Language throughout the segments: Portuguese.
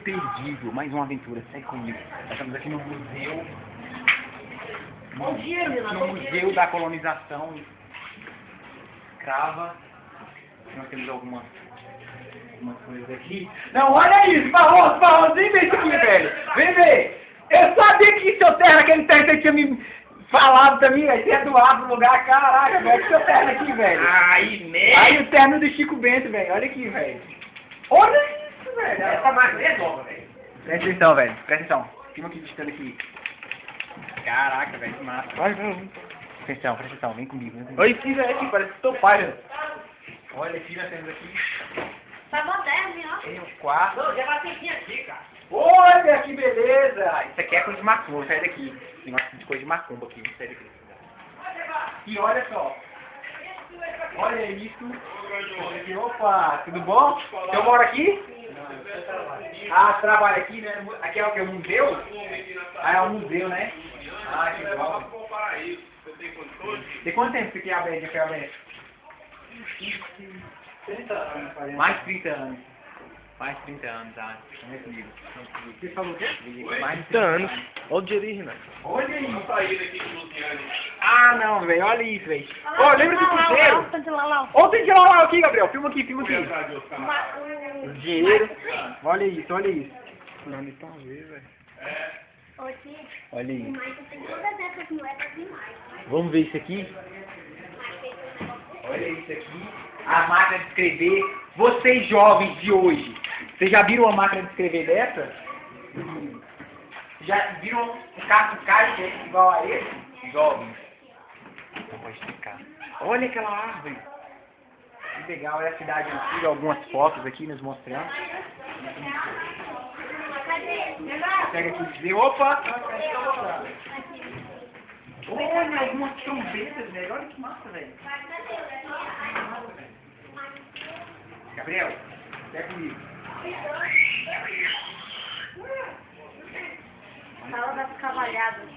imperdível, mais uma aventura, segue comigo. Nós estamos aqui no museu. No Museu da Colonização Escrava. Nós temos algumas coisas aqui. Não, olha isso, Barroso, vem ver isso aqui, velho. Vem ver. Eu sabia que seu terno, aquele terno que você tinha me falado pra mim, velho, você ia doar pro lugar, caraca, velho, que seu terno aqui, velho. Aí, né? Aí o terno do Chico Bento, velho, olha aqui, velho. Olha isso, velho. Essa máquina é nova, velho. Presta atenção, velho, presta atenção. Filma aqui digitando aqui. Caraca, velho, que massa. Vai. Presta atenção, vem comigo. Olha esse velho aqui, parece teu pai, velho. Olha aqui, nós temos aqui. Tá moderno, hein, ó. Tem uns quartos. Não, já bateu aqui, cara. Olha que beleza! Isso aqui é coisa de macumba, sai daqui. Negócio de coisa de macumba aqui, sai daqui. E olha só. Olha isso. Opa, tudo bom? Você mora aqui? Ah, você trabalha aqui, né? Aqui é o que? O museu? Ah, é o museu, né? Ah, que bom. Tem quanto tempo você quer aberto? Já foi aberto? 30 anos, Mais de 30 anos. Mais de 30 anos, ah. Vem comigo. Você falou o quê? Mais de 30 anos. Olha o dinheiro, né? Olha isso. Ah, não, velho. Olha isso, velho. Ô, lembra do cruzeiro? Olha o tanto de lá aqui, Gabriel. Filma aqui. O dinheiro. Olha isso. Não, nem pra ver, velho. Olha isso. Mas tem todas essas moedas demais. Vamos ver isso aqui? Olha isso aqui. A máquina de escrever. Vocês jovens de hoje, vocês já viram uma máquina de escrever dessa? Já viram um caixa igual a esse? Jovens. Não pode explicar. Olha aquela árvore. Que legal, é a cidade antiga. Algumas fotos aqui nos mostrando. Pega aqui e dizer, opa! Olha, algumas trombetas, velho. Olha que massa, velho. Gabriel, pega comigo. Sala das cavalhadas.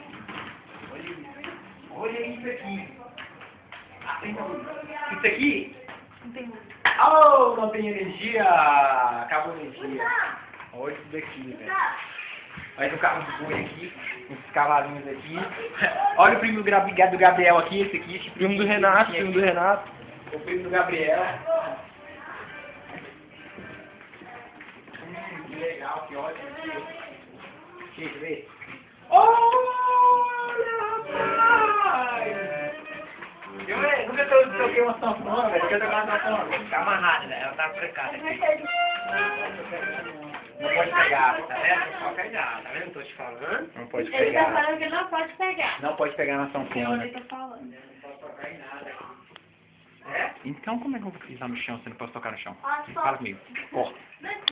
Olha isso aqui. Isso aqui? Não tem muito. Oh, não tem energia. Acabou a energia. Olha isso daqui, velho. Olha o carro de boi aqui. Esses cavalinhos aqui. Olha o primo do Gabriel aqui, esse aqui. Filme do Renato. O primo do Gabriel. Que legal, que ótimo. Deixa eu ver. Olha, rapaz! Eu nunca toquei uma sanfona, velho. Eu toquei uma sanfona. Tá amarrada, né? Ela tá aplicada aqui. Não pode pegar, tá vendo? Só pegar, tá vendo o que eu tô te falando? Não pode Ele tá pegar. falando que não pode pegar. Não pode pegar na Eu sanfona. tô falando. Então como é que eu vou pisar no chão se eu não posso tocar no chão? Olha só. Fala comigo. Corta.